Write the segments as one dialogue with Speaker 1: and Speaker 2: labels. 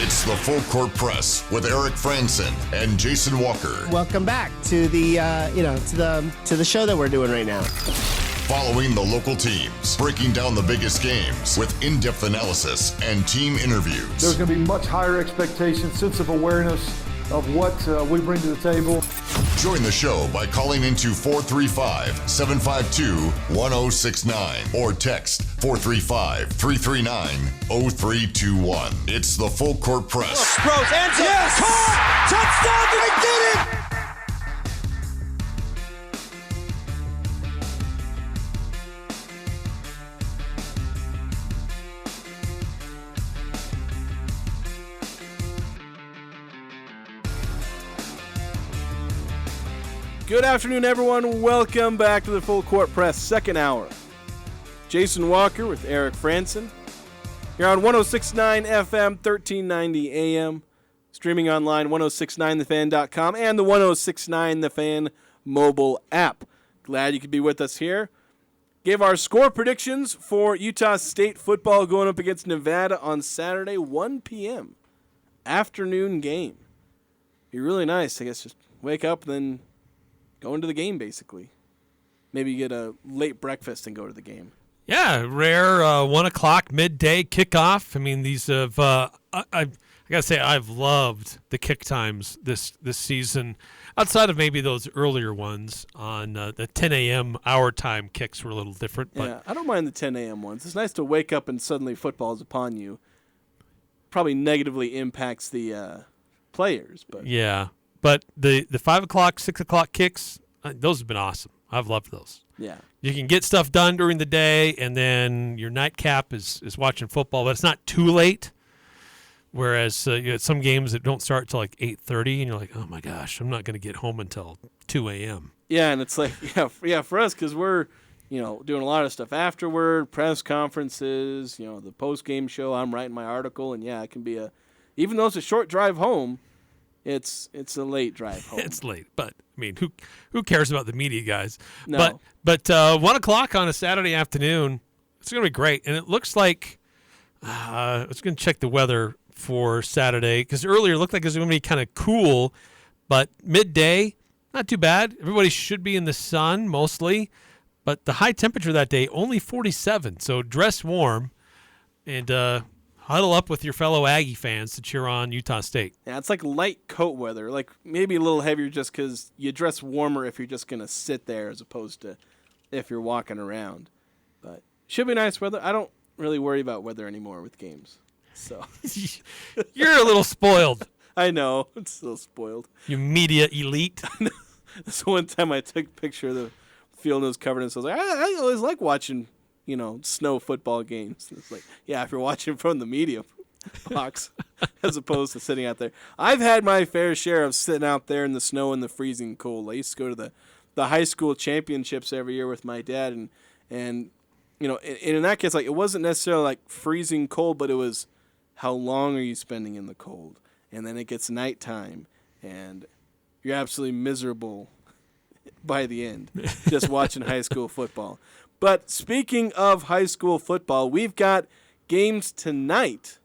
Speaker 1: It's the Full Court Press with Eric Frandsen and Jason Walker.
Speaker 2: Welcome back to the to the show that we're doing right now.
Speaker 1: Following the local teams, breaking down the biggest games with in-depth analysis and team interviews.
Speaker 3: There's going to be much higher expectations, sense of awareness of what we bring to the table.
Speaker 1: Join the show by calling into 435-752-1069 or text 435-339-0321. It's the Full Court Press.
Speaker 4: Rose, ends up, yes! Caught! Touchdown! They did it!
Speaker 5: Good afternoon, everyone. Welcome back to the Full Court Press second hour. Jason Walker with Eric Frandsen. You're on 106.9 FM, 1390 AM. Streaming online, 1069thefan.com and the 1069 The Fan mobile app. Glad you could be with us here. Gave our score predictions for Utah State football going up against Nevada on Saturday, 1 p.m. Afternoon game. Be really nice, I guess. Just wake up and then go into the game, basically. Maybe get a late breakfast and go to the game.
Speaker 6: Yeah, rare 1 o'clock midday kickoff. I mean, these have I gotta say I've loved the kick times this season. Outside of maybe those earlier ones on the 10 a.m. our time kicks were a little different. But
Speaker 5: yeah, I don't mind the 10 a.m. ones. It's nice to wake up and suddenly football is upon you. Probably negatively impacts the players, but
Speaker 6: yeah. But the 5 o'clock, 6 o'clock kicks, those have been awesome. I've loved those.
Speaker 5: Yeah.
Speaker 6: You can get stuff done during the day, and then your nightcap is watching football, but it's not too late. Whereas you have some games that don't start till like 8:30, and you're like, oh my gosh, I'm not going to get home until 2 a.m.
Speaker 5: Yeah, and it's like, yeah, for us, because we're, doing a lot of stuff afterward, press conferences, the post-game show, I'm writing my article, and yeah, it can be even though it's a short drive home, It's a late drive home.
Speaker 6: It's late, but I mean, who cares about the media guys?
Speaker 5: No.
Speaker 6: But 1 o'clock on a Saturday afternoon, it's going to be great. And it looks like I was going to check the weather for Saturday because earlier it looked like it was going to be kind of cool, but midday, not too bad. Everybody should be in the sun mostly, but the high temperature that day only 47. So dress warm and huddle up with your fellow Aggie fans to cheer on Utah State.
Speaker 5: Yeah, it's like light coat weather, like maybe a little heavier just because you dress warmer if you're just going to sit there as opposed to if you're walking around. But should be nice weather. I don't really worry about weather anymore with games. So
Speaker 6: You're a little spoiled.
Speaker 5: I know. I'm still spoiled.
Speaker 6: You media elite.
Speaker 5: So one time I took a picture of the field and it was covered in snow. I was like, I always like watching snow football games. It's like, yeah, if you're watching from the media box as opposed to sitting out there. I've had my fair share of sitting out there in the snow and the freezing cold. I used to go to the high school championships every year with my dad, and in that case, like, it wasn't necessarily like freezing cold, but it was how long are you spending in the cold? And then it gets nighttime, and you're absolutely miserable by the end just watching high school football. But speaking of high school football, we've got games tonight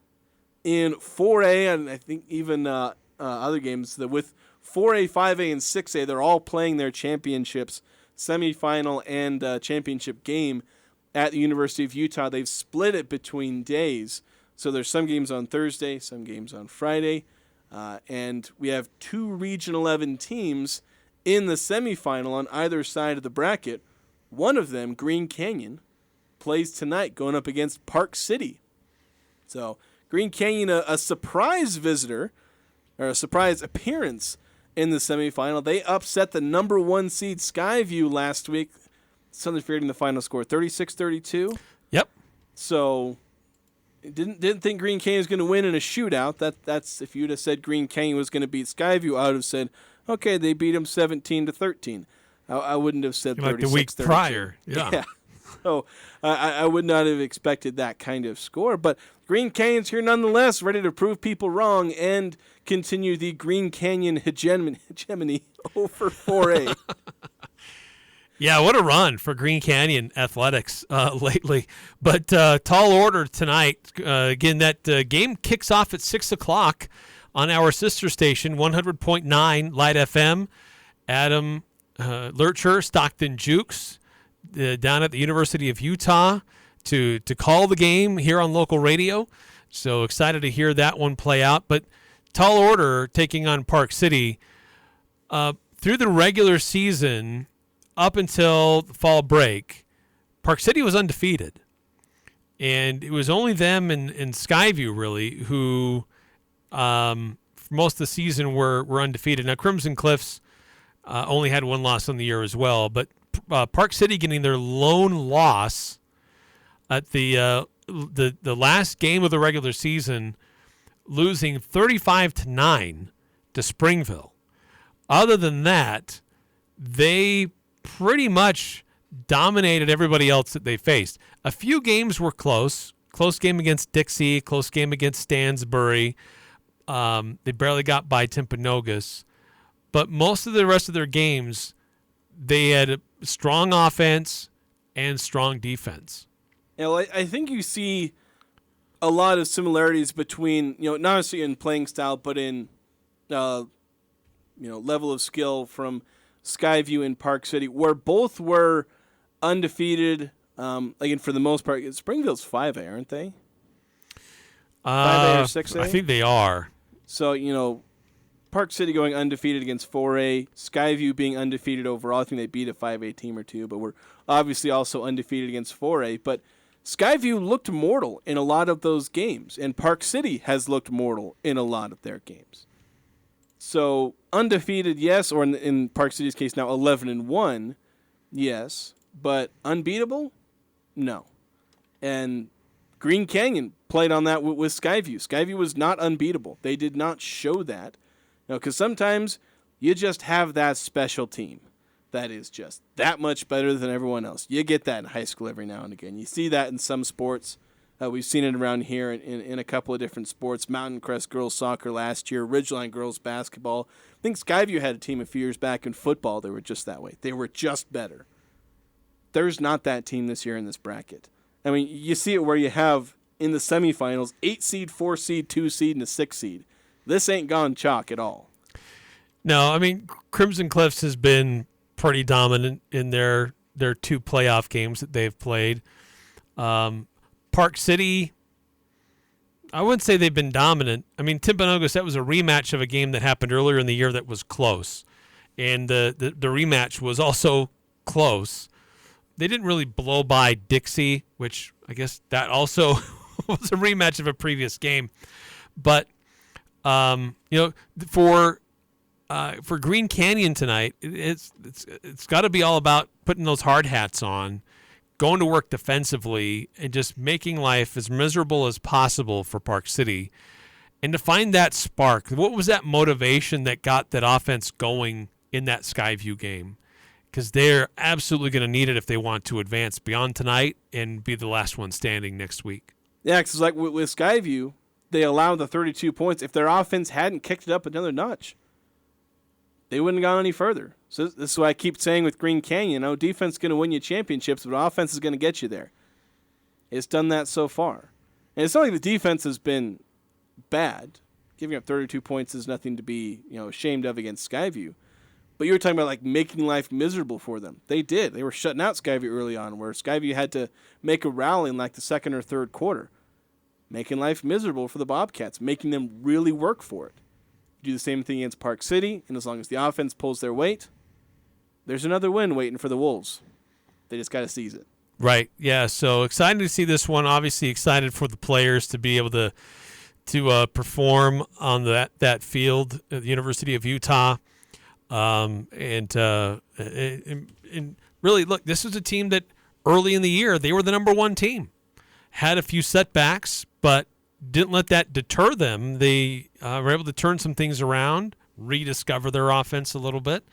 Speaker 5: in 4A, and I think even other games with 4A, 5A, and 6A. They're all playing their championships, semifinal and championship game at the University of Utah. They've split it between days, so there's some games on Thursday, some games on Friday, and we have two Region 11 teams in the semifinal on either side of the bracket. One of them, Green Canyon, plays tonight going up against Park City. So Green Canyon, a surprise visitor, or a surprise appearance in the semifinal. They upset the number 1 seed Skyview last week. Something forgetting the final score, 36-32.
Speaker 6: Yep.
Speaker 5: So didn't think Green Canyon was going to win in a shootout. That's if you'd have said Green Canyon was going to beat Skyview, I would have said, okay, they beat them 17-13. I wouldn't have said 36-32.
Speaker 6: Like the week prior. Yeah.
Speaker 5: So I would not have expected that kind of score. But Green Canyon's here nonetheless, ready to prove people wrong and continue the Green Canyon hegemony over 4A.
Speaker 6: Yeah, what a run for Green Canyon athletics lately. But tall order tonight. Again, that game kicks off at 6 o'clock on our sister station, 100.9 Light FM. Adam Lurcher, Stockton Jukes, down at the University of Utah to call the game here on local radio. So excited to hear that one play out. But tall order taking on Park City. Through the regular season up until the fall break, Park City was undefeated. And it was only them and Skyview, really, who for most of the season were undefeated. Now, Crimson Cliffs only had one loss on the year as well. But Park City getting their lone loss at the last game of the regular season, losing 35-9 to Springville. Other than that, they pretty much dominated everybody else that they faced. A few games were close. Close game against Dixie, close game against Stansbury. They barely got by Timpanogos. But most of the rest of their games, they had strong offense and strong defense.
Speaker 5: I think you see a lot of similarities between, not necessarily in playing style, but in, level of skill from Skyview and Park City, where both were undefeated. Again, for the most part, Springville's 5A, aren't they? 5A or 6A?
Speaker 6: I think they are.
Speaker 5: So, Park City going undefeated against 4A, Skyview being undefeated overall. I think they beat a 5A team or two, but we're obviously also undefeated against 4A. But Skyview looked mortal in a lot of those games, and Park City has looked mortal in a lot of their games. So undefeated, yes, or in Park City's case now 11-1, yes, but unbeatable, no. And Green Canyon played on that with Skyview. Skyview was not unbeatable. They did not show that, because sometimes you just have that special team that is just that much better than everyone else. You get that in high school every now and again. You see that in some sports. We've seen it around here in a couple of different sports. Mountain Crest girls soccer last year, Ridgeline girls basketball. I think Skyview had a team a few years back in football. They were just that way. They were just better. There's not that team this year in this bracket. I mean, you see it where you have in the semifinals 8 seed, 4 seed, 2 seed, and a 6 seed. This ain't gone chalk at all.
Speaker 6: No, I mean, Crimson Cliffs has been pretty dominant in their 2 playoff games that they've played. Park City, I wouldn't say they've been dominant. I mean, Timpanogos, that was a rematch of a game that happened earlier in the year that was close. And the rematch was also close. They didn't really blow by Dixie, which I guess that also was a rematch of a previous game. But, for Green Canyon tonight, it's got to be all about putting those hard hats on, going to work defensively, and just making life as miserable as possible for Park City. And to find that spark, what was that motivation that got that offense going in that Skyview game? Because they're absolutely going to need it if they want to advance beyond tonight and be the last one standing next week. Yeah,
Speaker 5: because like with Skyview, they allowed the 32 points. If their offense hadn't kicked it up another notch, they wouldn't have gone any further. So this is why I keep saying with Green Canyon, defense is going to win you championships, but offense is going to get you there. It's done that so far. And it's not like the defense has been bad. Giving up 32 points is nothing to be ashamed of against Skyview. But you were talking about like making life miserable for them. They did. They were shutting out Skyview early on, where Skyview had to make a rally in like the second or third quarter. Making life miserable for the Bobcats, making them really work for it. Do the same thing against Park City, and as long as the offense pulls their weight, there's another win waiting for the Wolves. They just got to seize it.
Speaker 6: Right. Yeah. So excited to see this one. Obviously excited for the players to be able to perform on that field at the University of Utah. And really, look, this was a team that early in the year, they were the number 1 team. Had a few setbacks, but didn't let that deter them. They were able to turn some things around, rediscover their offense a little bit,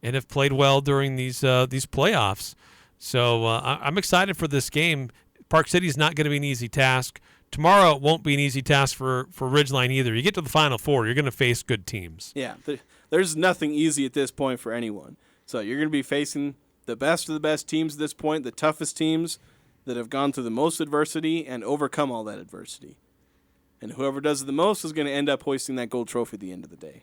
Speaker 6: and have played well during these playoffs. So I'm excited for this game. Park City is not going to be an easy task. Tomorrow it won't be an easy task for Ridgeline either. You get to the Final Four, you're going to face good teams.
Speaker 5: Yeah, there's nothing easy at this point for anyone. So you're going to be facing the best of the best teams at this point, the toughest teams that have gone through the most adversity and overcome all that adversity. And whoever does it the most is going to end up hoisting that gold trophy at the end of the day.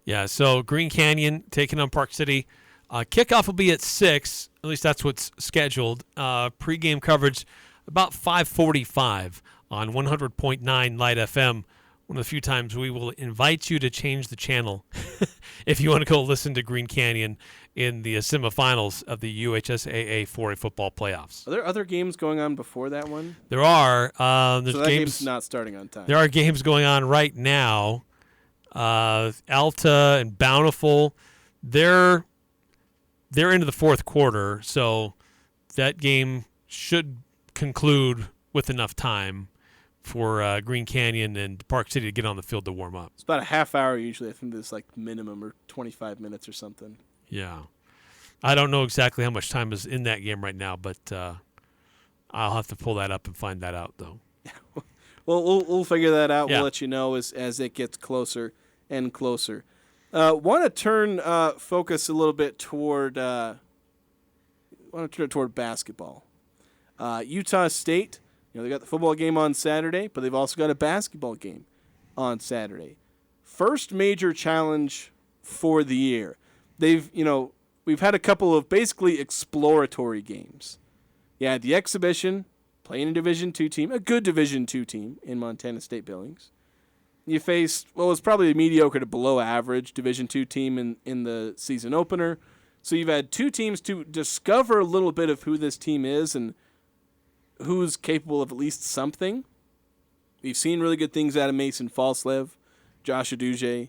Speaker 6: Yeah, so Green Canyon taking on Park City. Kickoff will be at 6. At least that's what's scheduled. Pre-game coverage about 5:45 on 100.9 Light FM. One of the few times we will invite you to change the channel if you want to go listen to Green Canyon in the semifinals of the UHSAA 4A football playoffs.
Speaker 5: Are there other games going on before that one?
Speaker 6: There are. There's
Speaker 5: So that
Speaker 6: games
Speaker 5: game's not starting on time.
Speaker 6: There are games going on right now. Alta and Bountiful, they're into the fourth quarter, so that game should conclude with enough time for Green Canyon and Park City to get on the field to warm up.
Speaker 5: It's about a half hour usually. I think there's like minimum or 25 minutes or something.
Speaker 6: Yeah. I don't know exactly how much time is in that game right now, but I'll have to pull that up and find that out, though.
Speaker 5: Well, we'll figure that out.
Speaker 6: Yeah.
Speaker 5: We'll let you know as it gets closer and closer. Want to turn focus a little bit toward basketball. Utah State, they got the football game on Saturday, but they've also got a basketball game on Saturday. First major challenge for the year. We've had a couple of basically exploratory games. Yeah, the exhibition, playing a Division II team, a good Division II team in Montana State Billings. You faced, it's probably a mediocre to below average Division II team in the season opener. So you've had two teams to discover a little bit of who this team is and who's capable of at least something. We've seen really good things out of Mason Falslev, Josh Aduje,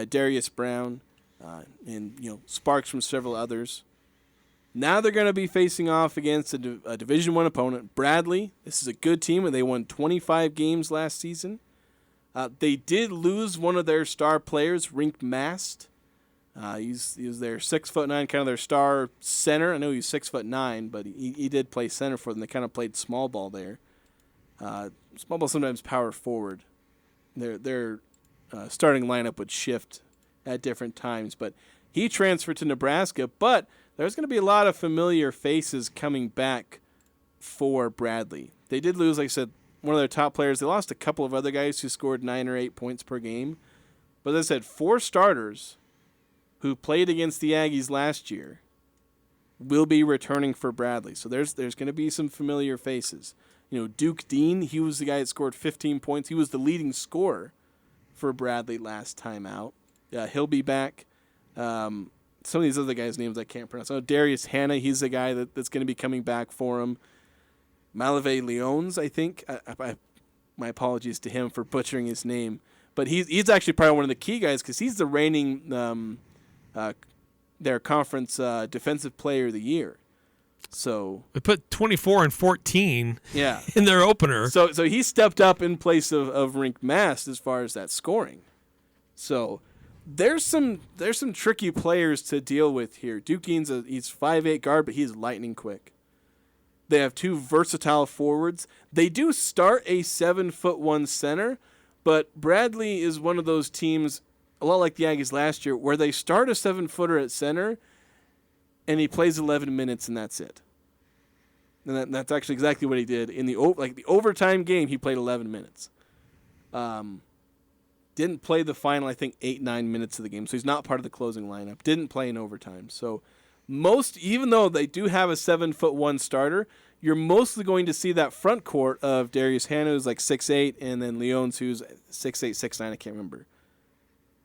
Speaker 5: Darius Brown, and sparks from several others. Now they're going to be facing off against a Division I opponent, Bradley. This is a good team, and they won 25 games last season. They did lose one of their star players, Rink Mast. He's their 6'9", kind of their star center. I know he's 6'9", but he did play center for them. They kind of played small ball there. Small ball sometimes power forward. Their starting lineup would shift at different times, but he transferred to Nebraska. But there's going to be a lot of familiar faces coming back for Bradley. They did lose, like I said, one of their top players. They lost a couple of other guys who scored 9 or 8 points per game. But as I said, 4 starters who played against the Aggies last year will be returning for Bradley. So there's going to be some familiar faces. Duke Dean, he was the guy that scored 15 points. He was the leading scorer for Bradley last time out. He'll be back. Some of these other guys' names I can't pronounce. Darius Hanna, he's the guy that's going to be coming back for him. Malave Leons, I think. My apologies to him for butchering his name. But he's actually probably one of the key guys because he's the reigning their conference defensive player of the year. So
Speaker 6: they put 24 and 14
Speaker 5: in
Speaker 6: their opener.
Speaker 5: So he stepped up in place of Rink Mast as far as that scoring. So there's some tricky players to deal with here. Duke Dean's he's 5'8" guard, but he's lightning quick. They have 2 versatile forwards. They do start a 7'1" center, but Bradley is one of those teams, a lot like the Aggies last year, where they start a 7-footer at center, and he plays 11 minutes, and that's it. And that's actually exactly what he did in the overtime game. He played 11 minutes. Didn't play the final, I think, 8-9 minutes of the game, so he's not part of the closing lineup. Didn't play in overtime, so. Even though they do have a 7'1" starter, you're mostly going to see that front court of Darius Hanna, who's like 6'8", and then Leons, who's 6'8", 6'9", I can't remember.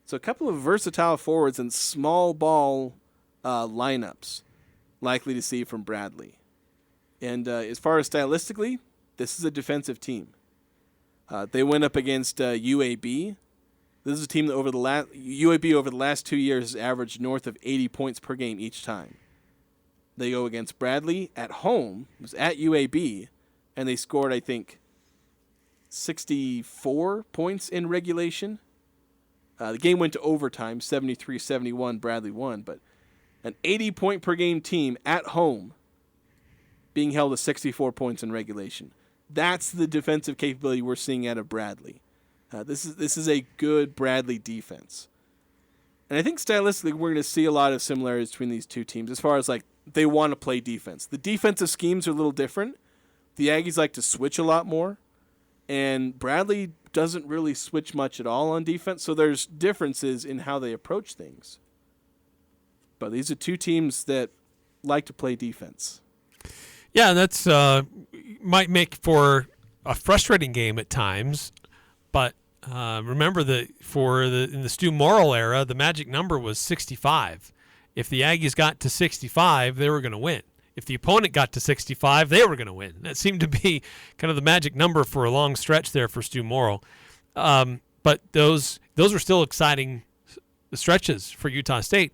Speaker 5: So a couple of versatile forwards and small ball lineups likely to see from Bradley. And as far as stylistically, this is a defensive team. They went up against UAB. This is a team that UAB over the last 2 years has averaged north of 80 points per game each time. They go against Bradley at home. It was at UAB, and they scored, I think, 64 points in regulation. The game went to overtime, 73-71. Bradley won, but an 80-point-per-game team at home being held to 64 points in regulation. That's the defensive capability we're seeing out of Bradley. This is a good Bradley defense. And I think stylistically we're going to see a lot of similarities between these two teams as far as like they want to play defense. The defensive schemes are a little different. The Aggies like to switch a lot more, and Bradley doesn't really switch much at all on defense, so there's differences in how they approach things. But these are two teams that like to play defense.
Speaker 6: Yeah, that's might make for a frustrating game at times, but remember that in the Stu Morrill era, the magic number was 65. If the Aggies got to 65, they were going to win. If the opponent got to 65, they were going to win. That seemed to be kind of the magic number for a long stretch there for Stu Morrill. But those were still exciting stretches for Utah State.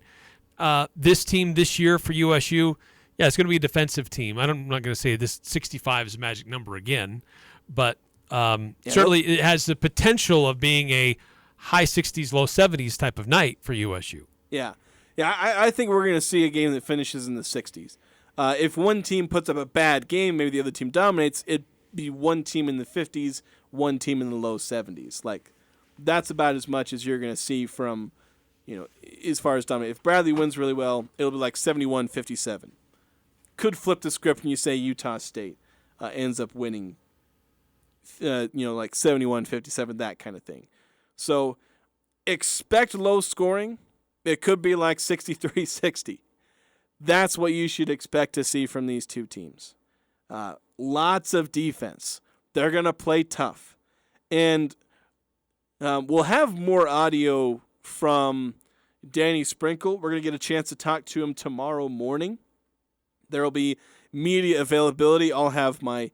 Speaker 6: This team this year for USU, yeah, it's going to be a defensive team. I'm not going to say this 65 is a magic number again, but certainly it has the potential of being a high 60s, low 70s type of night for USU.
Speaker 5: Yeah. Yeah, I think we're going to see a game that finishes in the 60s. If one team puts up a bad game, maybe the other team dominates, it'd be one team in the 50s, one team in the low 70s. Like, that's about as much as you're going to see from, as far as dominate. If Bradley wins really well, it'll be like 71-57. Could flip the script and you say Utah State ends up winning, like 71-57, that kind of thing. So expect low scoring. It could be like 63-60. That's what you should expect to see from these two teams. Lots of defense. They're going to play tough. And we'll have more audio from Danny Sprinkle. We're going to get a chance to talk to him tomorrow morning. There will be media availability. I'll have my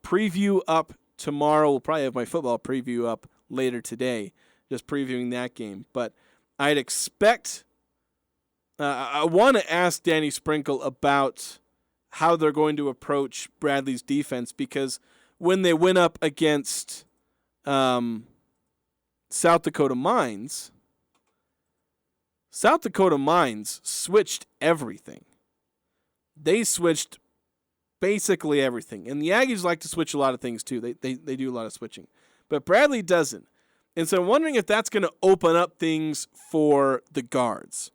Speaker 5: preview up tomorrow. We'll probably have my football preview up later today, just previewing that game. But I'd expect I want to ask Danny Sprinkle about how they're going to approach Bradley's defense, because when they went up against South Dakota Mines switched everything. They switched basically everything. And the Aggies like to switch a lot of things too. They do a lot of switching. But Bradley doesn't. And so I'm wondering if that's going to open up things for the guards.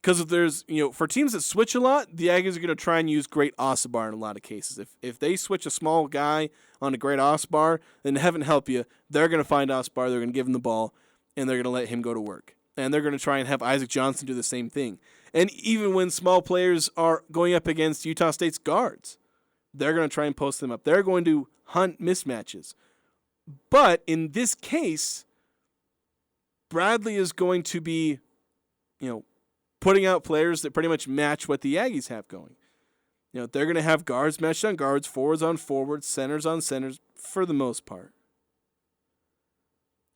Speaker 5: Because if there's, for teams that switch a lot, the Aggies are going to try and use Great Osabar in a lot of cases. If they switch a small guy on a Great Osabar, then heaven help you, they're going to find Osabar, they're going to give him the ball, and they're going to let him go to work. And they're going to try and have Isaac Johnson do the same thing. And even when small players are going up against Utah State's guards, they're going to try and post them up. They're going to hunt mismatches. But in this case, Bradley is going to be, putting out players that pretty much match what the Aggies have going. They're going to have guards matched on guards, forwards on forwards, centers on centers for the most part.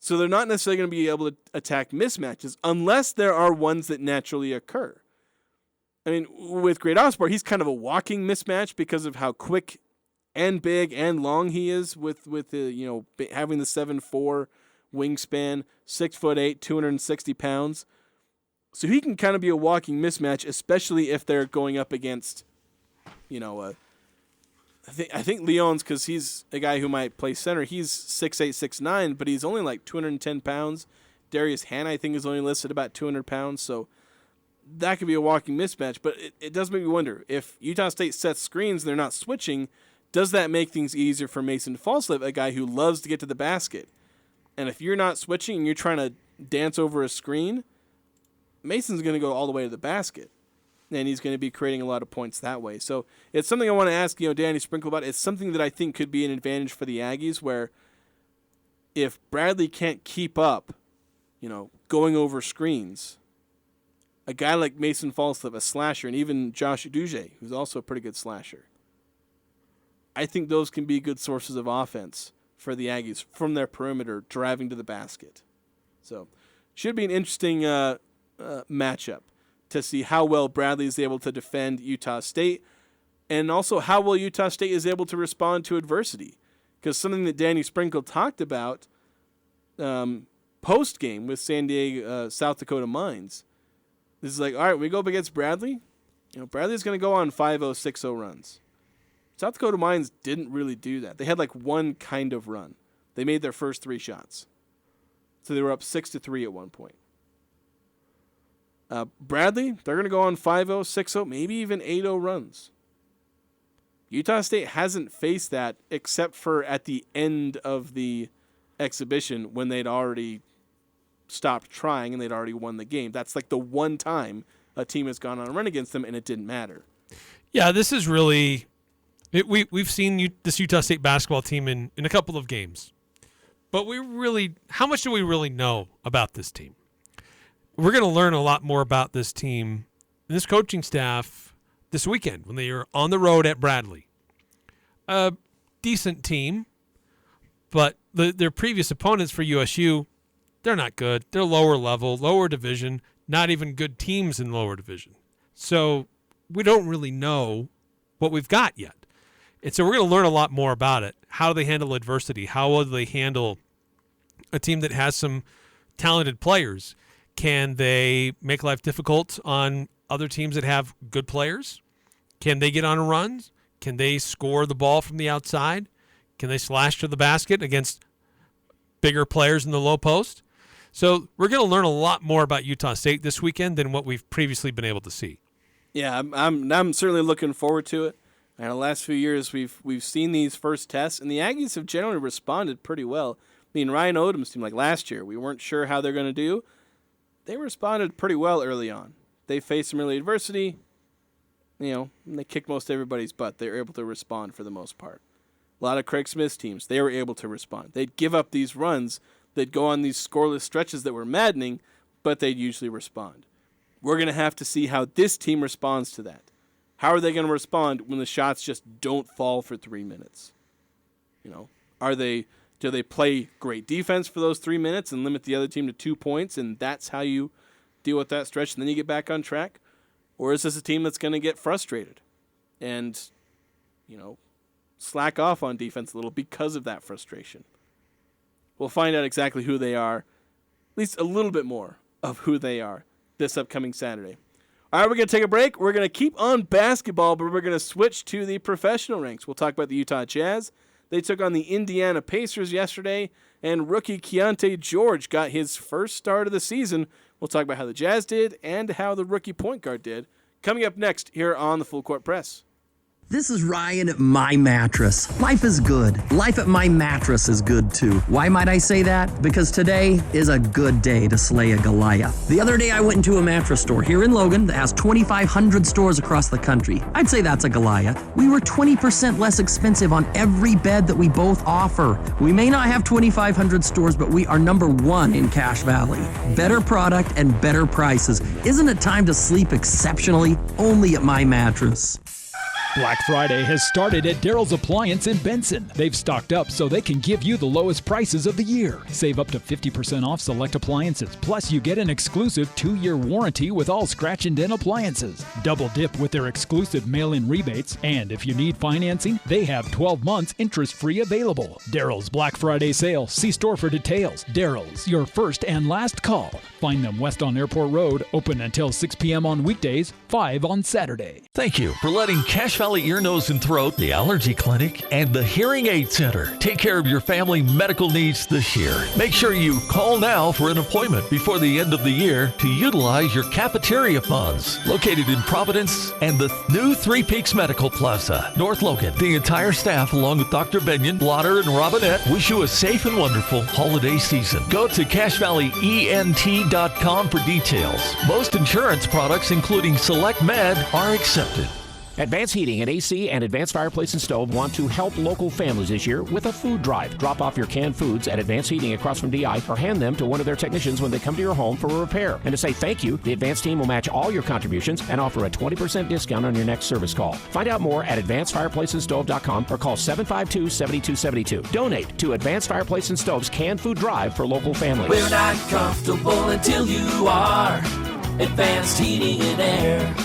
Speaker 5: So they're not necessarily going to be able to attack mismatches unless there are ones that naturally occur. I mean, with Great Osabar, he's kind of a walking mismatch because of how quick and big and long he is with the, having the 7'4" wingspan, 6'8", 260 pounds. So he can kind of be a walking mismatch, especially if they're going up against, I think Leon's, because he's a guy who might play center. He's 6'8", 6'9", but he's only like 210 pounds. Darius Hannah, I think, is only listed about 200 pounds. So that could be a walking mismatch. But it does make me wonder, if Utah State sets screens and they're not switching, does that make things easier for Mason Falslip, a guy who loves to get to the basket? And if you're not switching and you're trying to dance over a screen, Mason's going to go all the way to the basket, and he's going to be creating a lot of points that way. So it's something I want to ask, Danny Sprinkle about. It's something that I think could be an advantage for the Aggies, where if Bradley can't keep up, going over screens, a guy like Mason Falslip, a slasher, and even Josh Uduje, who's also a pretty good slasher, I think those can be good sources of offense for the Aggies from their perimeter driving to the basket. So should be an interesting matchup to see how well Bradley is able to defend Utah State, and also how well Utah State is able to respond to adversity. Because something that Danny Sprinkle talked about post-game with South Dakota Mines, this is like, all right, we go up against Bradley. Bradley's going to go on 5-0, 6-0 runs. South Dakota Mines didn't really do that. They had like one kind of run. They made their first 3 shots. So they were up 6-3 at one point. Bradley, they're going to go on 5-0, 6-0, maybe even 8-0 runs. Utah State hasn't faced that except for at the end of the exhibition when they'd already stopped trying and they'd already won the game. That's like the one time a team has gone on a run against them and it didn't matter.
Speaker 6: Yeah, this is really we've seen this Utah State basketball team in a couple of games. But how much do we really know about this team? We're going to learn a lot more about this team and this coaching staff this weekend when they are on the road at Bradley. A decent team, but their previous opponents for USU, they're not good. They're lower level, lower division, not even good teams in lower division. So we don't really know what we've got yet. And so we're going to learn a lot more about it. How do they handle adversity? How will they handle a team that has some talented players? Can they make life difficult on other teams that have good players? Can they get on a run? Can they score the ball from the outside? Can they slash to the basket against bigger players in the low post? So we're going to learn a lot more about Utah State this weekend than what we've previously been able to see.
Speaker 5: Yeah, I'm certainly looking forward to it. And the last few years we've seen these first tests, and the Aggies have generally responded pretty well. I mean, Ryan Odom's team, like last year, we weren't sure how they're going to do. They responded pretty well early on. They faced some early adversity, and they kicked most everybody's butt. They were able to respond for the most part. A lot of Craig Smith's teams, they were able to respond. They'd give up these runs. They'd go on these scoreless stretches that were maddening, but they'd usually respond. We're going to have to see how this team responds to that. How are they going to respond when the shots just don't fall for 3 minutes? Do they play great defense for those 3 minutes and limit the other team to 2 points, and that's how you deal with that stretch and then you get back on track? Or is this a team that's going to get frustrated and, slack off on defense a little because of that frustration? We'll find out exactly who they are, at least a little bit more of who they are this upcoming Saturday. All right, we're going to take a break. We're going to keep on basketball, but we're going to switch to the professional ranks. We'll talk about the Utah Jazz. They took on the Indiana Pacers yesterday, and rookie Keyonte George got his first start of the season. We'll talk about how the Jazz did and how the rookie point guard did. Coming up next here on the Full Court Press.
Speaker 7: This is Ryan at My Mattress. Life is good. Life at My Mattress is good too. Why might I say that? Because today is a good day to slay a Goliath. The other day I went into a mattress store here in Logan that has 2,500 stores across the country. I'd say that's a Goliath. We were 20% less expensive on every bed that we both offer. We may not have 2,500 stores, but we are number one in Cache Valley. Better product and better prices. Isn't it time to sleep exceptionally? Only at My Mattress.
Speaker 8: Black Friday has started at Daryl's Appliance in Benson. They've stocked up so they can give you the lowest prices of the year. Save up to 50% off select appliances. Plus, you get an exclusive 2-year warranty with all scratch and dent appliances. Double dip with their exclusive mail-in rebates. And if you need financing, they have 12 months interest-free available. Daryl's Black Friday sale. See store for details. Daryl's, your first and last call. Find them west on Airport Road, open until 6 p.m. on weekdays, 5 on Saturday.
Speaker 9: Thank you for letting Cache Valley Ear, Nose, and Throat, the Allergy Clinic, and the Hearing Aid Center take care of your family medical needs this year. Make sure you call now for an appointment before the end of the year to utilize your cafeteria funds. Located in Providence and the new Three Peaks Medical Plaza, North Logan. The entire staff, along with Dr. Benyon, Blotter, and Robinette, wish you a safe and wonderful holiday season. Go to CacheValleyENT.com for details. Most insurance products, including Select Med, are accepted.
Speaker 10: Advanced Heating and AC and Advanced Fireplace and Stove want to help local families this year with a food drive. Drop off your canned foods at Advanced Heating across from DI or hand them to one of their technicians when they come to your home for a repair. And to say thank you, the Advanced team will match all your contributions and offer a 20% discount on your next service call. Find out more at AdvancedFireplaceandStove.com or call 752-7272. Donate to Advanced Fireplace and Stove's canned food drive for local families.
Speaker 11: We're not comfortable until you are. Advanced Heating and Air.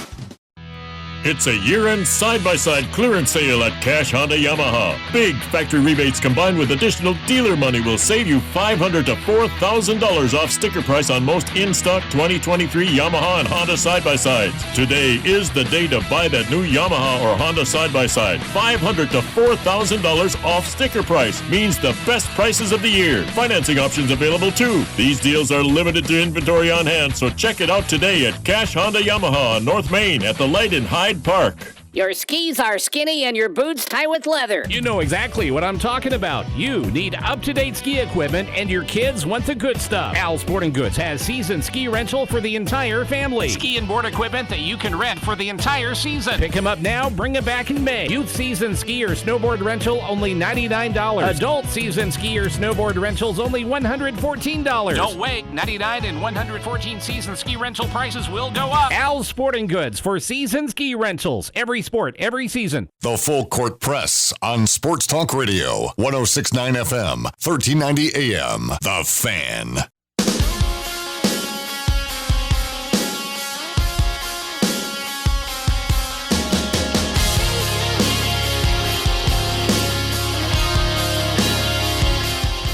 Speaker 11: It's a year-end side-by-side clearance sale at Cash Honda Yamaha. Big factory rebates combined with additional dealer money will save you $500 to $4,000 off sticker price on most in-stock 2023 Yamaha and Honda side-by-sides. Today is the day to buy that new Yamaha or Honda side-by-side. $500 to $4,000 off sticker price means the best prices of the year. Financing options available too. These deals are limited to inventory on hand, so check it out today at Cash Honda Yamaha on North Main at the Light in Hyde Park.
Speaker 12: Your skis are skinny and your boots tie with leather.
Speaker 10: You know exactly what I'm talking about. You need up-to-date ski equipment, and your kids want the good stuff. Al Sporting Goods has season ski rental for the entire family. Ski and board equipment that you can rent for the entire season. Pick them up now, bring them back in May. Youth season ski or snowboard rental, only $99. Adult season ski or snowboard rentals, only $114. Don't wait. $99 and $114 season ski rental prices will go up. Al Sporting Goods for season ski rentals. Every sport, every season.
Speaker 1: The Full Court Press on Sports Talk Radio, 106.9 FM, 1390 AM. The Fan.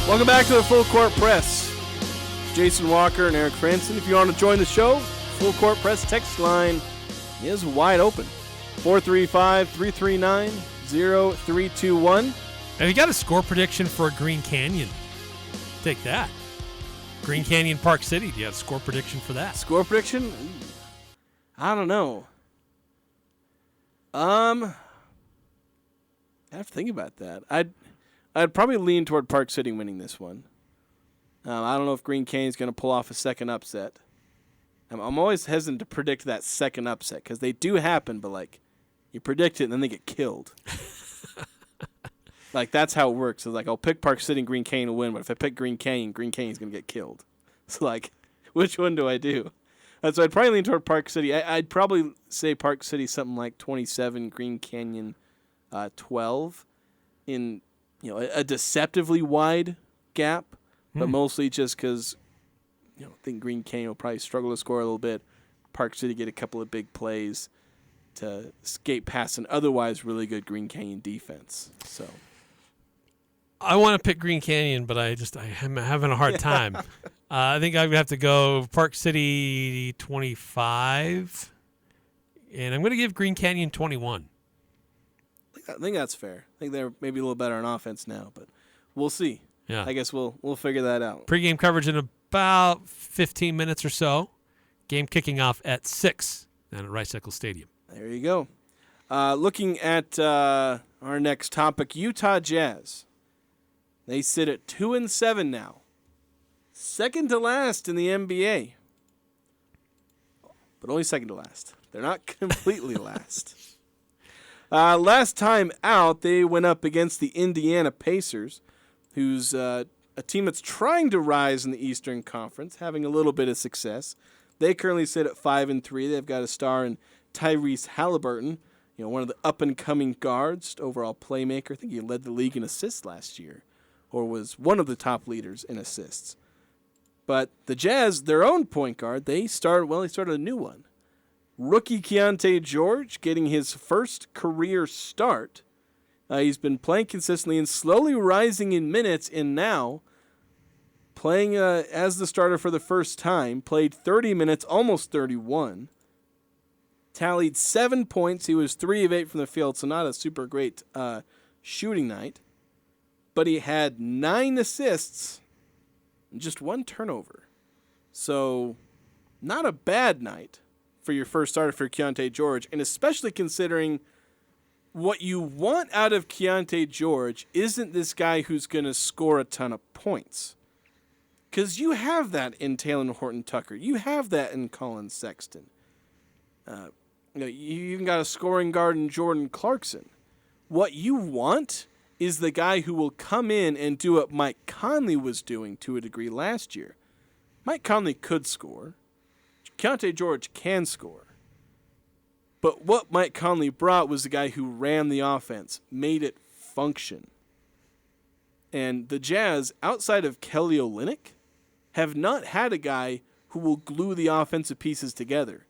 Speaker 5: Welcome back to the Full Court Press. Jason Walker and Eric Frandsen. If you want to join the show, Full Court Press text line is wide open. 435-339-0321.
Speaker 6: Have you got a score prediction for Green Canyon? Take that. Green Canyon Park City. Do you have a score prediction for that?
Speaker 5: Score prediction? I don't know. I have to think about that. I'd probably lean toward Park City winning this one. I don't know if Green Canyon's going to pull off a second upset. I'm always hesitant to predict that second upset because they do happen, but like you predict it and then they get killed. Like that's how it works. It's like I'll pick Park City and Green Canyon to win, but if I pick Green Canyon's going to get killed. So like, which one do I do? So I'd probably lean toward Park City. I'd probably say Park City something like 27, Green Canyon 12 in a deceptively wide gap, but mostly just because I think Green Canyon will probably struggle to score a little bit. Park City get a couple of big plays to skate past an otherwise really good Green Canyon defense. So
Speaker 6: I want to pick Green Canyon, but I'm having a hard time. I think I would have to go Park City 25, and I'm going to give Green Canyon 21.
Speaker 5: I think that's fair. I think they're maybe a little better on offense now, but we'll see.
Speaker 6: Yeah,
Speaker 5: I guess we'll figure that out.
Speaker 6: Pre-game coverage in about 15 minutes or so. Game kicking off at 6 down at Rice Eccles Stadium.
Speaker 5: There you go. Looking at our next topic, Utah Jazz. They sit at 2-7 now. Second to last in the NBA. But only second to last. They're not completely last. Last time out, they went up against the Indiana Pacers, who's a team that's trying to rise in the Eastern Conference, having a little bit of success. They currently sit at 5-3. They've got a star in Tyrese Halliburton, one of the up-and-coming guards, overall playmaker. I think he led the league in assists last year, or was one of the top leaders in assists. But the Jazz, their own point guard, they started a new one. Rookie Keyonte George getting his first career start. He's been playing consistently and slowly rising in minutes, and now playing as the starter for the first time, played 30 minutes, almost 31. Tallied 7 points. He was 3 of 8 from the field, so not a super great shooting night. But he had 9 assists and just 1 turnover. So not a bad night for your first starter for Keyonte George, and especially considering what you want out of Keyonte George isn't this guy who's going to score a ton of points. Because you have that in Taylor Horton-Tucker. You have that in Colin Sexton. You even got a scoring guard in Jordan Clarkson. What you want is the guy who will come in and do what Mike Conley was doing to a degree last year. Mike Conley could score. Keyonte George can score. But what Mike Conley brought was the guy who ran the offense, made it function. And the Jazz, outside of Kelly Olynyk, have not had a guy who will glue the offensive pieces together.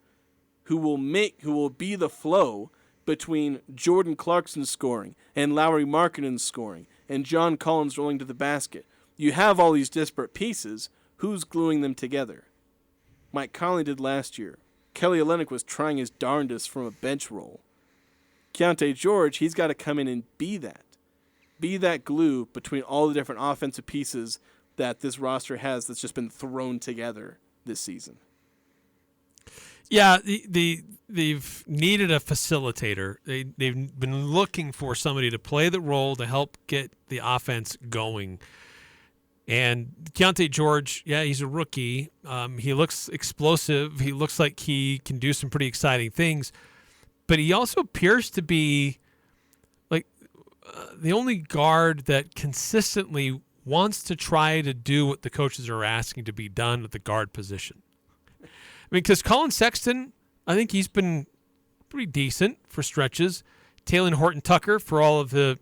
Speaker 5: who will be the flow between Jordan Clarkson scoring and Lauri Markkanen scoring and John Collins rolling to the basket. You have all these disparate pieces. Who's gluing them together? Mike Conley did last year. Kelly Olynyk was trying his darndest from a bench role. Keyonte George, he's got to come in and be that. Be that glue between all the different offensive pieces that this roster has that's just been thrown together this season.
Speaker 6: Yeah, they've needed a facilitator. They've been looking for somebody to play the role to help get the offense going. And Keyonte George, yeah, he's a rookie. He looks explosive. He looks like he can do some pretty exciting things. But he also appears to be like the only guard that consistently wants to try to do what the coaches are asking to be done at the guard position. I mean, because Colin Sexton, I think he's been pretty decent for stretches. Taylor Horton-Tucker, for all of the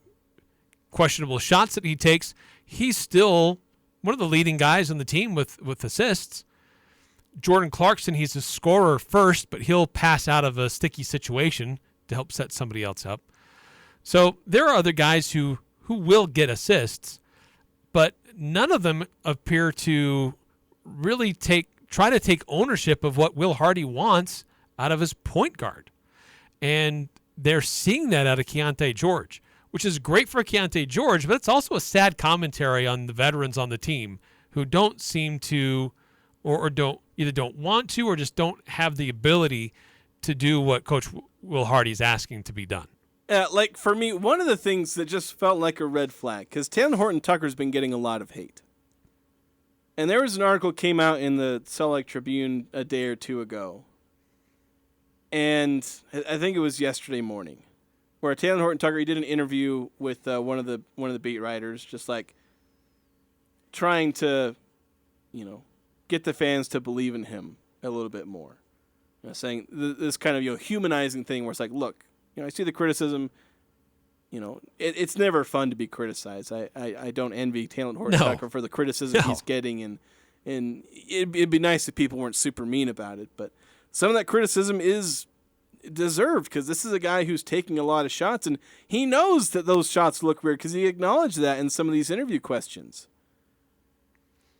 Speaker 6: questionable shots that he takes, he's still one of the leading guys on the team with assists. Jordan Clarkson, he's a scorer first, but he'll pass out of a sticky situation to help set somebody else up. So there are other guys who will get assists, but none of them appear to really try to take ownership of what Will Hardy wants out of his point guard. And they're seeing that out of Keyonte George, which is great for Keyonte George, but it's also a sad commentary on the veterans on the team who don't seem to or don't want to or just don't have the ability to do what Coach Will Hardy's asking to be done.
Speaker 5: Like for me, one of the things that just felt like a red flag, because Taylor Horton-Tucker's been getting a lot of hate. And there was an article came out in the Salt Lake Tribune a day or two ago, and I think it was yesterday morning, where Taylor Horton-Tucker, he did an interview with one of the beat writers, just like trying to, get the fans to believe in him a little bit more. Saying this kind of humanizing thing where it's like, look, I see the criticism. It's never fun to be criticized. I don't envy Taylor Horton-Tucker for the criticism he's getting, and it'd be nice if people weren't super mean about it. But some of that criticism is deserved because this is a guy who's taking a lot of shots, and he knows that those shots look weird because he acknowledged that in some of these interview questions.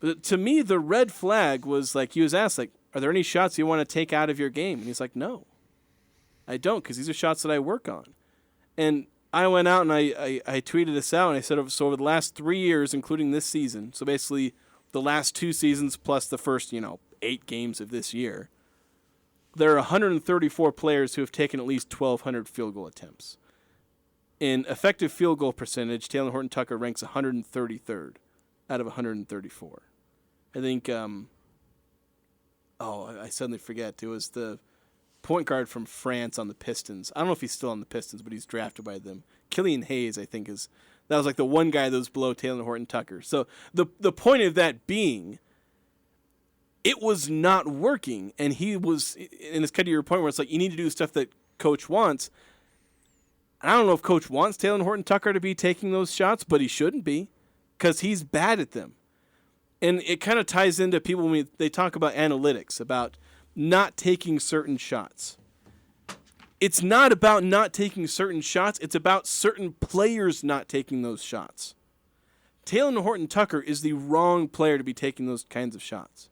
Speaker 5: But to me, the red flag was like he was asked, like, are there any shots you want to take out of your game? And he's like, no, I don't, because these are shots that I work on. And I went out and I tweeted this out, and I said, so over the last 3 years, including this season, so basically the last 2 seasons plus the first, 8 games of this year, there are 134 players who have taken at least 1,200 field goal attempts. In effective field goal percentage, Taylor Horton-Tucker ranks 133rd out of 134. I think, I suddenly forget. It was the point guard from France on the Pistons. I don't know if he's still on the Pistons, but he's drafted by them. Killian Hayes, I think, that was like the one guy that was below Taylor Horton-Tucker. So the point of that being, it was not working, and he was, and it's kind of your point where it's like you need to do stuff that Coach wants. I don't know if Coach wants Taylor Horton-Tucker to be taking those shots, but he shouldn't be because he's bad at them. And it kind of ties into people when they talk about analytics, about not taking certain shots. It's not about not taking certain shots. It's about certain players not taking those shots. Taylor Horton-Tucker is the wrong player to be taking those kinds of shots.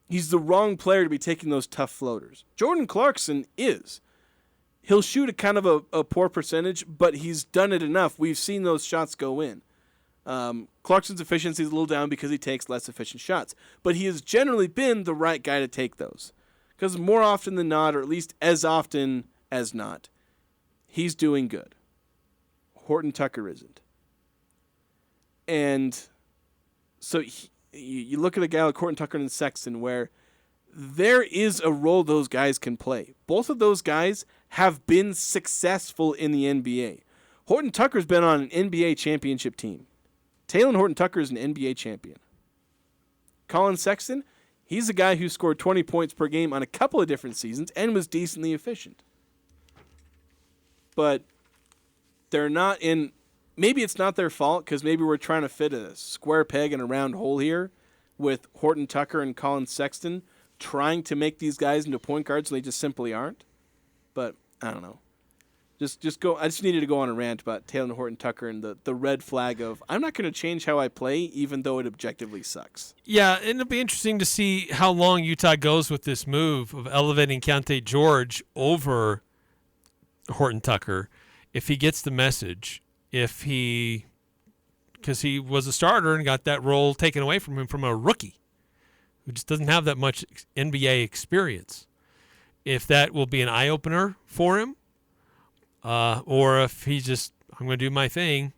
Speaker 5: He's the wrong player to be taking those tough floaters. Jordan Clarkson is. He'll shoot a kind of a poor percentage, but he's done it enough. We've seen those shots go in. Clarkson's efficiency is a little down because he takes less efficient shots. But he has generally been the right guy to take those. Because more often than not, or at least as often as not, he's doing good. Horton-Tucker isn't. And so you look at a guy like Horton-Tucker and Sexton where there is a role those guys can play. Both of those guys have been successful in the NBA. Horton-Tucker's been on an NBA championship team. Taylor Horton-Tucker is an NBA champion. Colin Sexton, he's a guy who scored 20 points per game on a couple of different seasons and was decently efficient. But they're not in... Maybe it's not their fault because maybe we're trying to fit a square peg in a round hole here with Horton-Tucker and Colin Sexton trying to make these guys into point guards when they just simply aren't. But I don't know. Just go. I just needed to go on a rant about Taylor Horton-Tucker and the red flag of I'm not going to change how I play, even though it objectively sucks.
Speaker 6: Yeah, and it'll be interesting to see how long Utah goes with this move of elevating Keyonte George over Horton-Tucker. If he gets the message, because he was a starter and got that role taken away from him from a rookie who just doesn't have that much NBA experience. If that will be an eye-opener for him, or if he's just, I'm going to do my thing,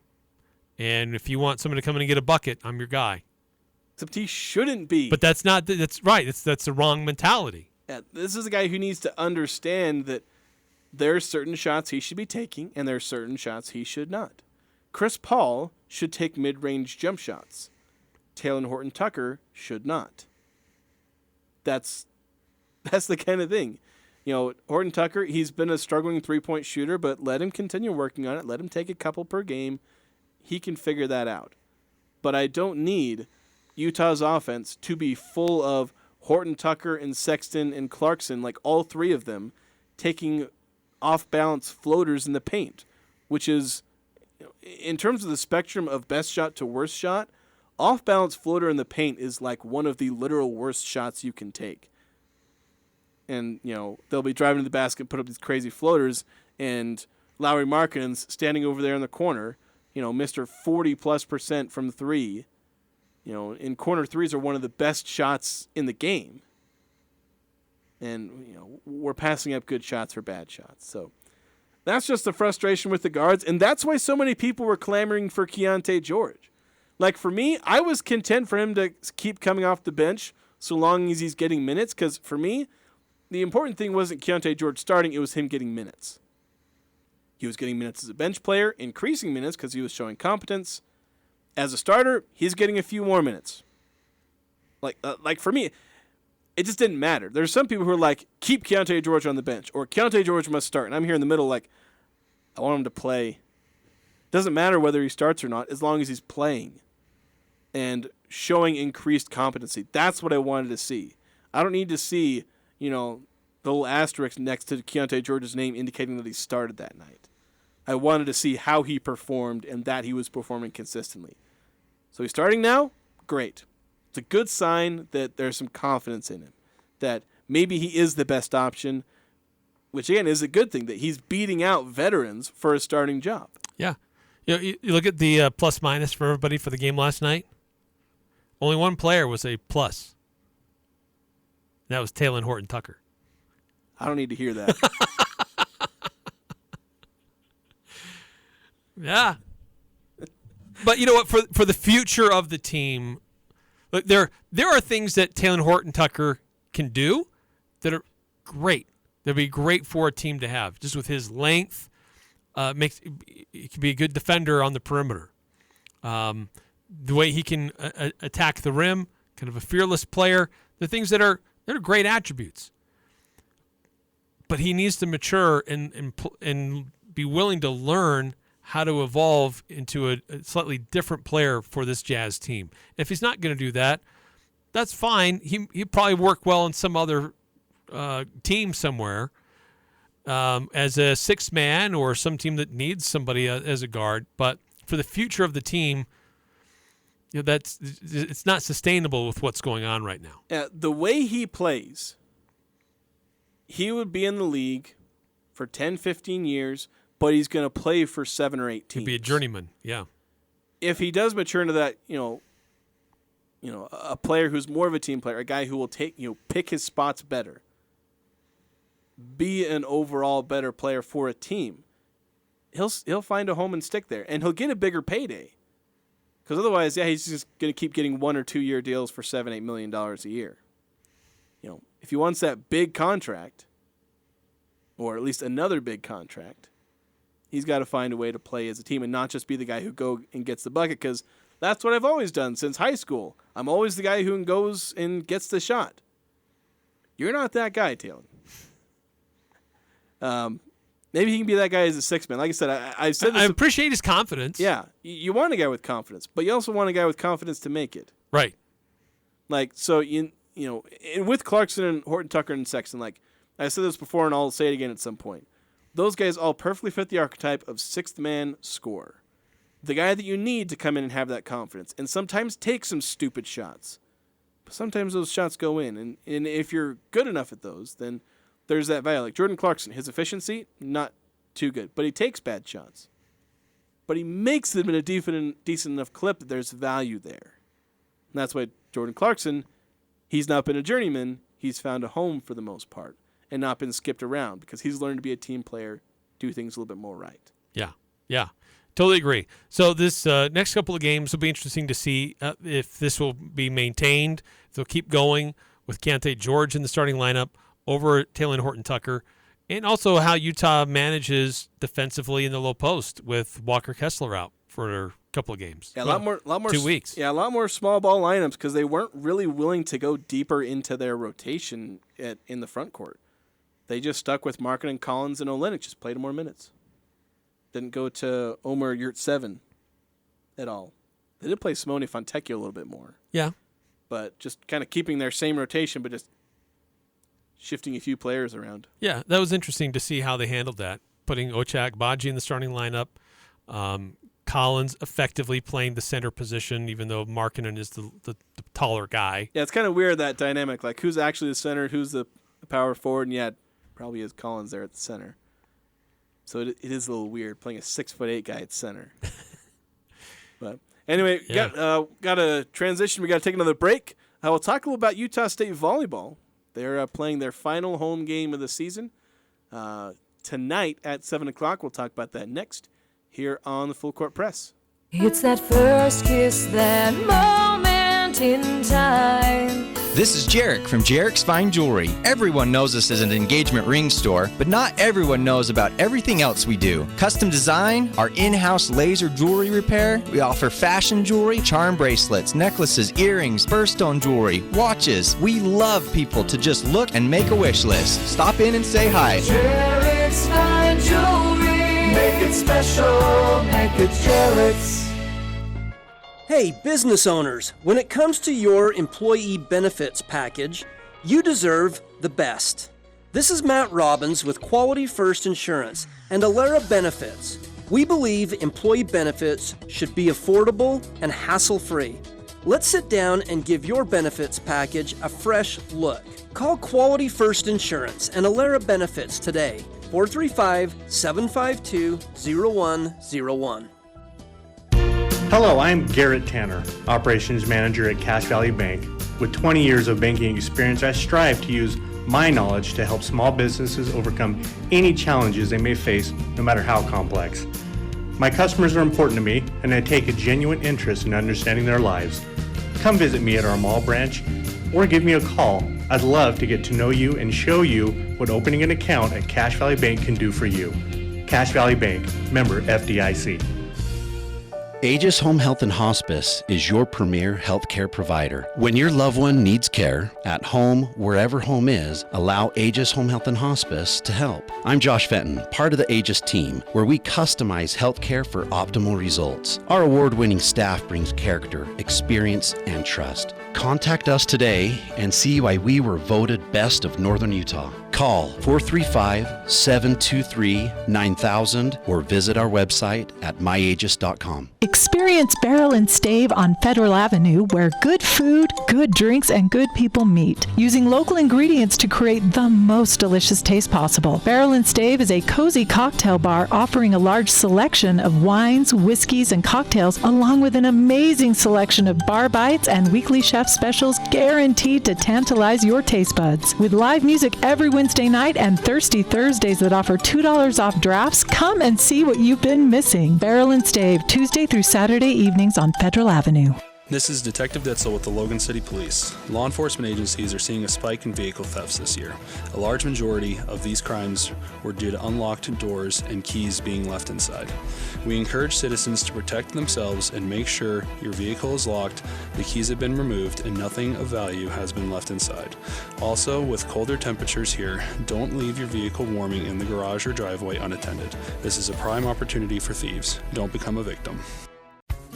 Speaker 6: and if you want someone to come in and get a bucket, I'm your guy.
Speaker 5: Except he shouldn't be.
Speaker 6: But that's right. That's the wrong mentality.
Speaker 5: Yeah, this is a guy who needs to understand that there are certain shots he should be taking, and there are certain shots he should not. Chris Paul should take mid-range jump shots. Taylor Horton-Tucker should not. That's the kind of thing. You know, Horton-Tucker, he's been a struggling three-point shooter, but let him continue working on it. Let him take a couple per game. He can figure that out. But I don't need Utah's offense to be full of Horton-Tucker and Sexton and Clarkson, like all three of them, taking off-balance floaters in the paint, which is, in terms of the spectrum of best shot to worst shot, off-balance floater in the paint is like one of the literal worst shots you can take. And, you know, they'll be driving to the basket, put up these crazy floaters, and Lauri Markkanen's standing over there in the corner, you know, Mr. 40+% from three. You know, and corner threes are one of the best shots in the game. And, you know, we're passing up good shots for bad shots. So that's just the frustration with the guards, and that's why so many people were clamoring for Keyonte George. Like, for me, I was content for him to keep coming off the bench so long as he's getting minutes, because for me, the important thing wasn't Keyonte George starting, it was him getting minutes. He was getting minutes as a bench player, increasing minutes because he was showing competence. As a starter, he's getting a few more minutes. Like for me, it just didn't matter. There's some people who are like, keep Keyonte George on the bench, or Keyonte George must start. And I'm here in the middle like, I want him to play. Doesn't matter whether he starts or not, as long as he's playing and showing increased competency. That's what I wanted to see. I don't need to see, you know, the little asterisk next to Keyonte George's name indicating that he started that night. I wanted to see how he performed and that he was performing consistently. So he's starting now? Great. It's a good sign that there's some confidence in him, that maybe he is the best option, which again is a good thing, that he's beating out veterans for a starting job.
Speaker 6: Yeah. You look at the plus-minus for everybody for the game last night. Only one player was a plus. That was Taylor Horton-Tucker.
Speaker 5: I don't need to hear that.
Speaker 6: Yeah. But you know what? For the future of the team, look, there are things that Taylor Horton-Tucker can do that are great. That'd be great for a team to have. Just with his length, he can be a good defender on the perimeter. The way he can attack the rim, kind of a fearless player. The things that are great attributes. But he needs to mature and be willing to learn how to evolve into a slightly different player for this Jazz team. If he's not going to do that, that's fine. He'd probably work well in some other team somewhere as a sixth man or some team that needs somebody as a guard. But for the future of the team, you know, it's not sustainable with what's going on right now.
Speaker 5: Yeah, the way he plays, he would be in the league for 10, 15 years, but he's going to play for 7 or 8 teams.
Speaker 6: He'd be a journeyman, yeah.
Speaker 5: If he does mature into that, you know, a player who's more of a team player, a guy who will pick his spots better, be an overall better player for a team, he'll find a home and stick there, and he'll get a bigger payday. Because otherwise, yeah, he's just going to keep getting 1 or 2 year deals for $7-8 million a year. You know, if he wants that big contract, or at least another big contract, he's got to find a way to play as a team and not just be the guy who go and gets the bucket, because that's what I've always done since high school. I'm always the guy who goes and gets the shot. You're not that guy, Taylor. Maybe he can be that guy as a sixth man. Like I said, I said this.
Speaker 6: I appreciate his confidence.
Speaker 5: Yeah, you want a guy with confidence, but you also want a guy with confidence to make it.
Speaker 6: Right.
Speaker 5: Like, so you and with Clarkson and Horton Tucker and Sexton, like I said this before and I'll say it again at some point, those guys all perfectly fit the archetype of sixth man scorer. The guy that you need to come in and have that confidence and sometimes take some stupid shots. But sometimes those shots go in. And if you're good enough at those, then there's that value. Like Jordan Clarkson, his efficiency, not too good. But he takes bad shots. But he makes them in a decent enough clip that there's value there. And that's why Jordan Clarkson, he's not been a journeyman. He's found a home for the most part and not been skipped around because he's learned to be a team player, do things a little bit more right.
Speaker 6: Yeah. Totally agree. So this next couple of games will be interesting to see if this will be maintained, if they'll keep going with Keyonte George in the starting lineup over Taylor Horton Tucker, and also how Utah manages defensively in the low post with Walker Kessler out for a couple of games.
Speaker 5: Yeah, a lot more
Speaker 6: 2 weeks.
Speaker 5: Yeah, a lot more small ball lineups because they weren't really willing to go deeper into their rotation in the front court. They just stuck with Markin and Collins and Olynyk, just played more minutes. Didn't go to Omer Yurtseven at all. They did play Simone Fontecchio a little bit more.
Speaker 6: Yeah.
Speaker 5: But just kind of keeping their same rotation, but just shifting a few players around.
Speaker 6: Yeah, that was interesting to see how they handled that. Putting Ochak Baji in the starting lineup. Collins effectively playing the center position, even though Markkanen is the taller guy.
Speaker 5: Yeah, it's kind of weird, that dynamic. Like, who's actually the center, who's the power forward, and yeah, probably is Collins there at the center. So it is a little weird playing a 6'8" guy at center. But anyway, got a transition. We got to take another break. We'll talk a little about Utah State volleyball. They're playing their final home game of the season tonight at 7 o'clock. We'll talk about that next here on the Full Court Press.
Speaker 13: It's that first kiss, that moment in time.
Speaker 14: This is Jarek from Jarek's Fine Jewelry. Everyone knows us as an engagement ring store, but not everyone knows about everything else we do. Custom design, our in-house laser jewelry repair. We offer fashion jewelry, charm bracelets, necklaces, earrings, birthstone jewelry, watches. We love people to just look and make a wish list. Stop in and say hi.
Speaker 13: Jarek's Fine Jewelry. Make it special, make it Jarek's.
Speaker 15: Hey, business owners, when it comes to your employee benefits package, you deserve the best. This is Matt Robbins with Quality First Insurance and Alera Benefits. We believe employee benefits should be affordable and hassle-free. Let's sit down and give your benefits package a fresh look. Call Quality First Insurance and Alera Benefits today, 435-752-0101.
Speaker 16: Hello, I'm Garrett Tanner, Operations Manager at Cache Valley Bank. With 20 years of banking experience, I strive to use my knowledge to help small businesses overcome any challenges they may face, no matter how complex. My customers are important to me, and I take a genuine interest in understanding their lives. Come visit me at our mall branch or give me a call. I'd love to get to know you and show you what opening an account at Cache Valley Bank can do for you. Cache Valley Bank, member FDIC.
Speaker 17: Aegis Home Health and Hospice is your premier healthcare provider. When your loved one needs care, at home, wherever home is, allow Aegis Home Health and Hospice to help. I'm Josh Fenton, part of the Aegis team, where we customize healthcare for optimal results. Our award-winning staff brings character, experience, and trust. Contact us today and see why we were voted Best of Northern Utah. Call 435-723-9000 or visit our website at myaegis.com.
Speaker 18: Experience Barrel and Stave on Federal Avenue, where good food, good drinks, and good people meet. Using local ingredients to create the most delicious taste possible. Barrel and Stave is a cozy cocktail bar offering a large selection of wines, whiskeys, and cocktails, along with an amazing selection of bar bites and weekly chef specials guaranteed to tantalize your taste buds. With live music every Wednesday night and Thirsty Thursdays that offer $2 off drafts, come and see what you've been missing. Barrel and Stave, Tuesday through Saturday evenings on Federal Avenue.
Speaker 19: This is Detective Ditzel with the Logan City Police. Law enforcement agencies are seeing a spike in vehicle thefts this year. A large majority of these crimes were due to unlocked doors and keys being left inside. We encourage citizens to protect themselves and make sure your vehicle is locked, the keys have been removed, and nothing of value has been left inside. Also, with colder temperatures here, don't leave your vehicle warming in the garage or driveway unattended. This is a prime opportunity for thieves. Don't become a victim.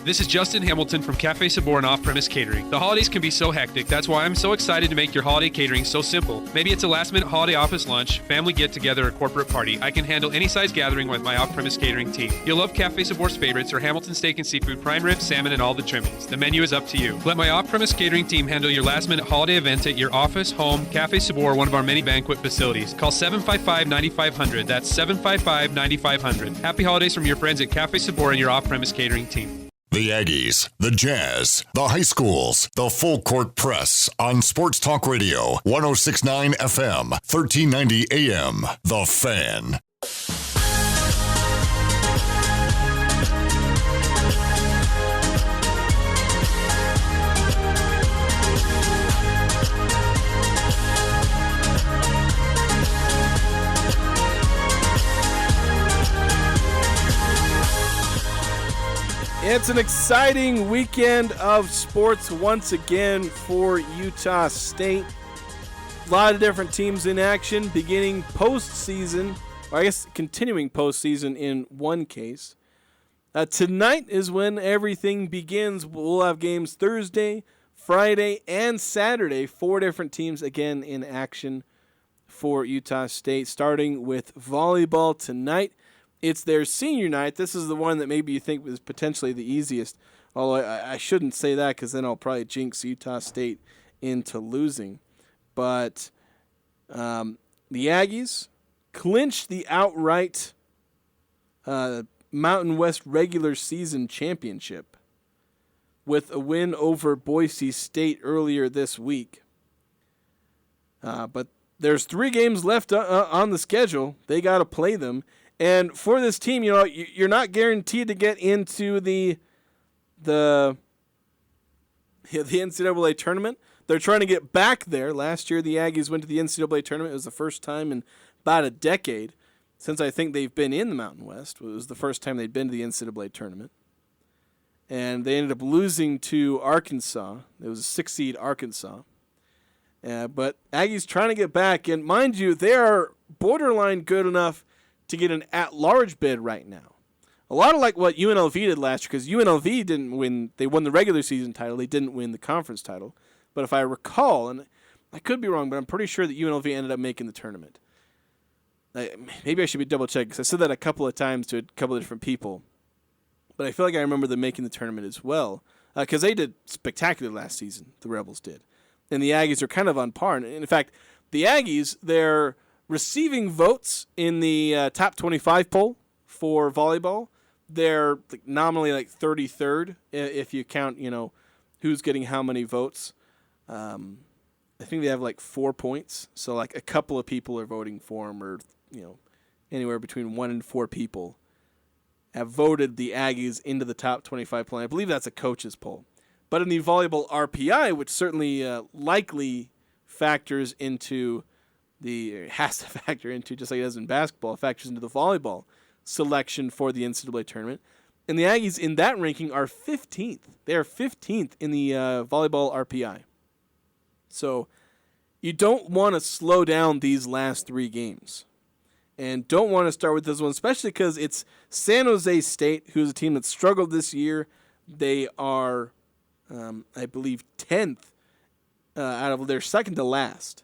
Speaker 20: This is Justin Hamilton from Cafe Sabor and Off-Premise Catering. The holidays can be so hectic. That's why I'm so excited to make your holiday catering so simple. Maybe it's a last-minute holiday office lunch, family get-together, or corporate party. I can handle any size gathering with my Off-Premise Catering team. You'll love Cafe Sabor's favorites or Hamilton Steak and Seafood, prime rib, salmon, and all the trimmings. The menu is up to you. Let my Off-Premise Catering team handle your last-minute holiday event at your office, home, Cafe Sabor, or one of our many banquet facilities. Call 755-9500. That's 755-9500. Happy holidays from your friends at Cafe Sabor and your Off-Premise Catering team.
Speaker 1: The Aggies, the Jazz, the high schools, the full court press on Sports Talk Radio, 106.9 FM, 1390 AM. The Fan.
Speaker 5: It's an exciting weekend of sports once again for Utah State. A lot of different teams in action, beginning postseason, or I guess continuing postseason in one case. Tonight is when everything begins. We'll have games Thursday, Friday, and Saturday. 4 different teams again in action for Utah State, starting with volleyball tonight. It's their senior night. This is the one that maybe you think was potentially the easiest. Although I shouldn't say that because then I'll probably jinx Utah State into losing. But the Aggies clinched the outright Mountain West regular season championship with a win over Boise State earlier this week. But there's 3 games left on the schedule. They got to play them. And for this team, you know, you're not guaranteed to get into the NCAA tournament. They're trying to get back there. Last year, the Aggies went to the NCAA tournament. It was the first time in about a decade since I think they've been in the Mountain West. It was the first time they'd been to the NCAA tournament. And they ended up losing to Arkansas. It was a 6-seed Arkansas. But Aggies trying to get back. And mind you, they are borderline good enough to get an at-large bid right now. A lot of like what UNLV did last year, because UNLV didn't win. They won the regular season title. They didn't win the conference title. But if I recall, and I could be wrong, but I'm pretty sure that UNLV ended up making the tournament. Maybe I should be double-checking, because I said that a couple of times to a couple of different people. But I feel like I remember them making the tournament as well, because they did spectacular last season, the Rebels did. And the Aggies are kind of on par. And in fact, the Aggies, they're receiving votes in the top 25 poll for volleyball. They're nominally like 33rd if you count, you know, who's getting how many votes. I think they have like 4 points. So like a couple of people are voting for them, or, you know, anywhere between 1 and 4 people have voted the Aggies into the top 25 poll. I believe that's a coach's poll. But in the volleyball RPI, which certainly likely factors into has to factor into, just like it does in basketball, factors into the volleyball selection for the NCAA tournament. And the Aggies in that ranking are 15th. They are 15th in the volleyball RPI. So you don't want to slow down these last 3 games. And don't want to start with this one, especially because it's San Jose State, who's a team that struggled this year. They are, I believe, 10th out of their second to last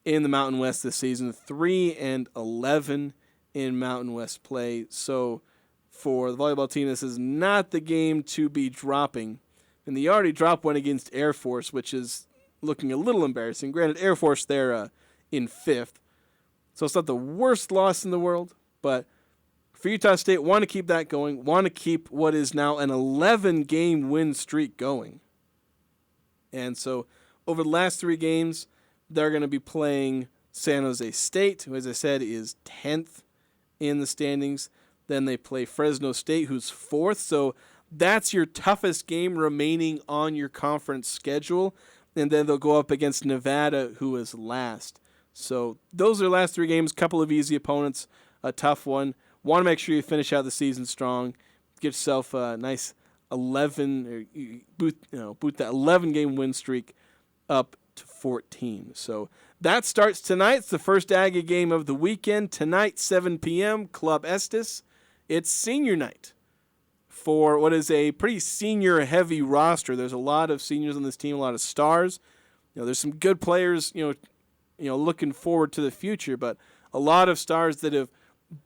Speaker 5: in the Mountain West this season, 3-11 in Mountain West play. So for the volleyball team, this is not the game to be dropping. And they already dropped one against Air Force, which is looking a little embarrassing. Granted, Air Force, they're in 5th. So it's not the worst loss in the world. But for Utah State, want to keep that going. Want to keep what is now an 11-game win streak going. And so over the last 3 games, they're going to be playing San Jose State, who, as I said, is 10th in the standings. Then they play Fresno State, who's 4th. So that's your toughest game remaining on your conference schedule. And then they'll go up against Nevada, who is last. So those are the last 3 games, couple of easy opponents, a tough one. Want to make sure you finish out the season strong. Get yourself a nice 11, or boot that 11-game win streak up to 14. So that starts tonight. It's the first Aggie game of the weekend. Tonight, 7 p.m., Club Estes. It's senior night for what is a pretty senior-heavy roster. There's a lot of seniors on this team, a lot of stars. There's some good players, looking forward to the future, but a lot of stars that have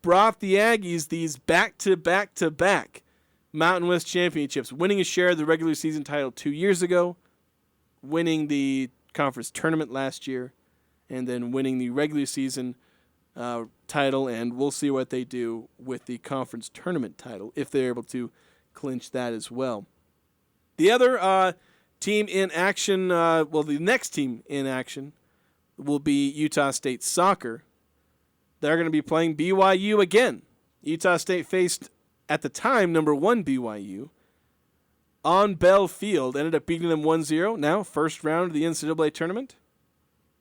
Speaker 5: brought the Aggies these back-to-back-to-back Mountain West championships, winning a share of the regular season title 2 years ago, winning the conference tournament last year, and then winning the regular season title, and we'll see what they do with the conference tournament title if they're able to clinch that as well. The other team in action, the next team in action will be Utah State Soccer. They're going to be playing BYU again. Utah State faced, at the time, number 1 BYU on Bell Field, ended up beating them 1-0. Now, first round of the NCAA tournament.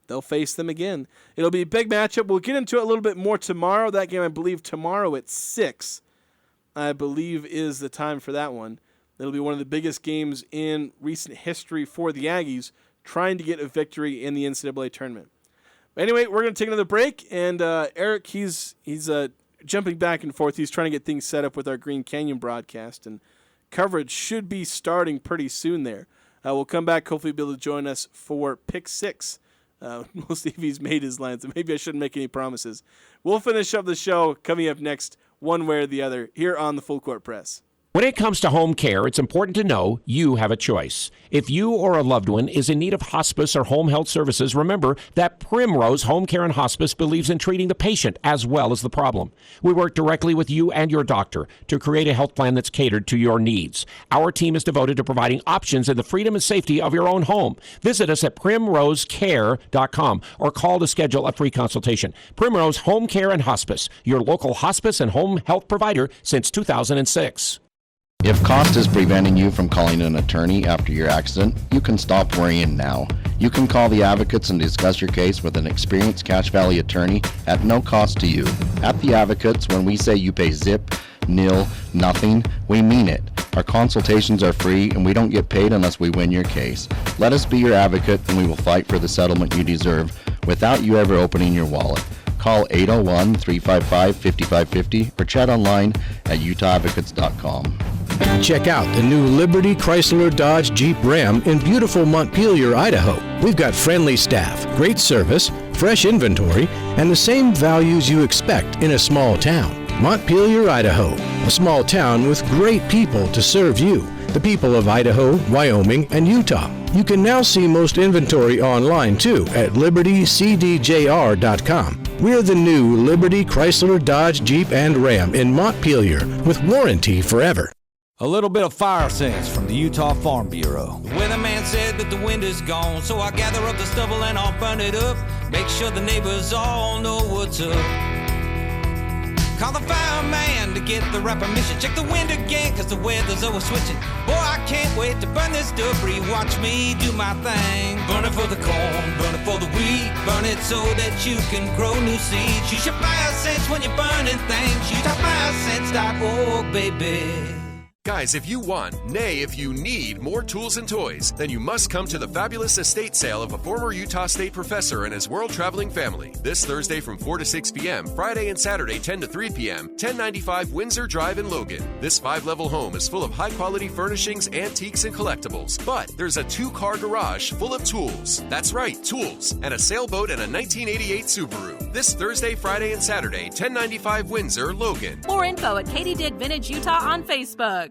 Speaker 5: They'll face them again. It'll be a big matchup. We'll get into it a little bit more tomorrow. That game, I believe, tomorrow at 6, I believe, is the time for that one. It'll be one of the biggest games in recent history for the Aggies, trying to get a victory in the NCAA tournament. But anyway, we're going to take another break, and Eric, he's jumping back and forth. He's trying to get things set up with our Green Canyon broadcast, and coverage should be starting pretty soon there. We'll come back, hopefully be able to join us for Pick 6. We'll see if he's made his lines. Maybe I shouldn't make any promises. We'll finish up the show coming up next, one way or the other, here on the Full Court Press.
Speaker 10: When it comes to home care, it's important to know you have a choice. If you or a loved one is in need of hospice or home health services, remember that Primrose Home Care and Hospice believes in treating the patient as well as the problem. We work directly with you and your doctor to create a health plan that's catered to your needs. Our team is devoted to providing options in the freedom and safety of your own home. Visit us at primrosecare.com or call to schedule a free consultation. Primrose Home Care and Hospice, your local hospice and home health provider since 2006.
Speaker 17: If cost is preventing you from calling an attorney after your accident, you can stop worrying now. You can call the Advocates and discuss your case with an experienced Cache Valley attorney at no cost to you. At the Advocates, when we say you pay zip, nil, nothing, we mean it. Our consultations are free and we don't get paid unless we win your case. Let us be your advocate and we will fight for the settlement you deserve without you ever opening your wallet. Call 801-355-5550 or chat online at utahadvocates.com.
Speaker 21: Check out the new Liberty Chrysler Dodge Jeep Ram in beautiful Montpelier, Idaho. We've got friendly staff, great service, fresh inventory, and the same values you expect in a small town. Montpelier, Idaho, a small town with great people to serve you, the people of Idaho, Wyoming, and Utah. You can now see most inventory online too at libertycdjr.com. We're the new Liberty Chrysler Dodge Jeep and Ram in Montpelier with warranty forever.
Speaker 22: A little bit of fire sense from the Utah Farm Bureau.
Speaker 23: The weatherman said that the wind is gone, so I gather up the stubble and I'll burn it up. Make sure the neighbors all know what's up. Call the fireman to get the right permission. Check the wind again, cause the weather's always switching. Boy, I can't wait to burn this debris. Watch me do my thing. Burn it for the corn, burn it for the wheat. Burn it so that you can grow new seeds. Use your fire sense when you're burning things. Use firesense.org, baby.
Speaker 24: Guys, if you want, nay, if you need more tools and toys, then you must come to the fabulous estate sale of a former Utah State professor and his world-traveling family. This Thursday from 4 to 6 p.m., Friday and Saturday 10 to 3 p.m., 1095 Windsor Drive in Logan. This 5-level home is full of high-quality furnishings, antiques, and collectibles. But there's a 2-car garage full of tools. That's right, tools. And a sailboat and a 1988 Subaru. This Thursday, Friday, and Saturday, 1095 Windsor, Logan.
Speaker 25: More info at Katie Did Vintage Utah on Facebook.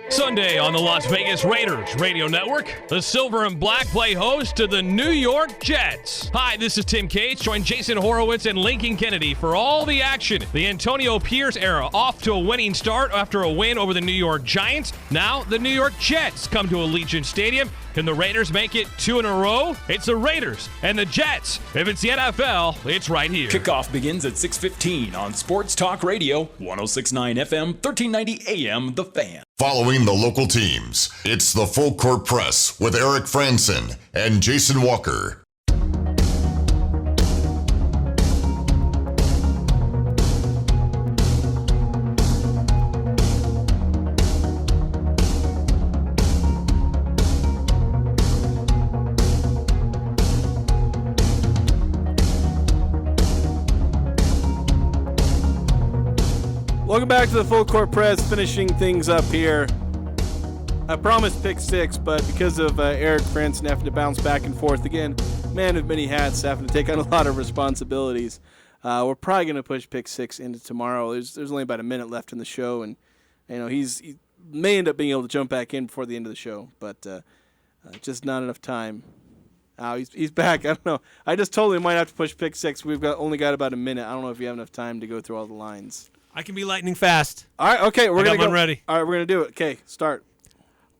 Speaker 26: Sunday on the Las Vegas Raiders Radio Network, the Silver and Black play host to the New York Jets. Hi, this is Tim Cates. Join Jason Horowitz and Lincoln Kennedy for all the action. The Antonio Pierce era off to a winning start after a win over the New York Giants. Now the New York Jets come to Allegiant Stadium. Can the Raiders make it 2 in a row? It's the Raiders and the Jets. If it's the NFL, it's right here.
Speaker 27: Kickoff begins at 6:15 on Sports Talk Radio, 106.9 FM, 1390 AM, The Fan.
Speaker 1: Following the local teams, it's the Full Court Press with Eric Frandsen and Jason Walker.
Speaker 5: Welcome back to the Full Court Press, finishing things up here. I promised pick 6, but because of Eric Frandsen having to bounce back and forth again, man of many hats, having to take on a lot of responsibilities, we're probably going to push pick 6 into tomorrow. There's only about a minute left in the show, and he may end up being able to jump back in before the end of the show, but just not enough time. He's back. I don't know. I just told him we might have to push pick 6. We've only got about a minute. I don't know if you have enough time to go through all the lines.
Speaker 6: I can be lightning fast.
Speaker 5: All right, okay. We're going to go.
Speaker 6: Ready.
Speaker 5: All right, we're going to do it. Okay, start.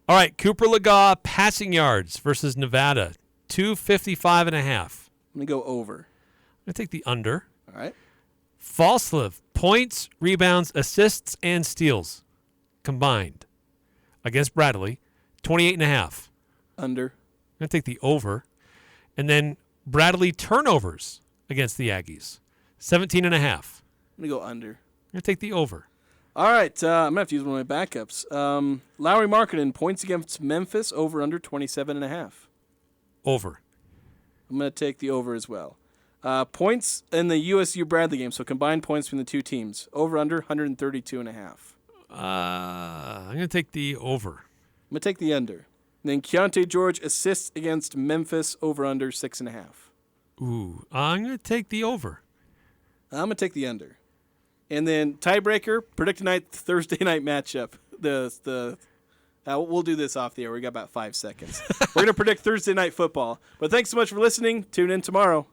Speaker 6: All right, Cooper Legaw passing yards versus Nevada, 255.5. I'm
Speaker 5: going to go over.
Speaker 6: I'm going to take the under.
Speaker 5: All right.
Speaker 6: Falslev, points, rebounds, assists, and steals combined against Bradley, 28.5.
Speaker 5: Under.
Speaker 6: I'm going to take the over. And then Bradley turnovers against the Aggies, 17.5. I'm
Speaker 5: going to go under.
Speaker 6: I'm going to take the over.
Speaker 5: All right, I'm going to have to use one of my backups. Lowry Markkanen, points against Memphis, over under 27.5.
Speaker 6: Over.
Speaker 5: I'm going to take the over as well. Points in the USU Bradley game, so combined points between the two teams, over under 132.5.
Speaker 6: I'm going to take the over.
Speaker 5: I'm going to take the under. And then Keyonte George, assists against Memphis, over under 6.5.
Speaker 6: Ooh, I'm going to take the over.
Speaker 5: I'm going to take the under. And then tiebreaker, predict night, Thursday night matchup. We'll do this off the air. We got about 5 seconds. We're going to predict Thursday night football. But thanks so much for listening. Tune in tomorrow.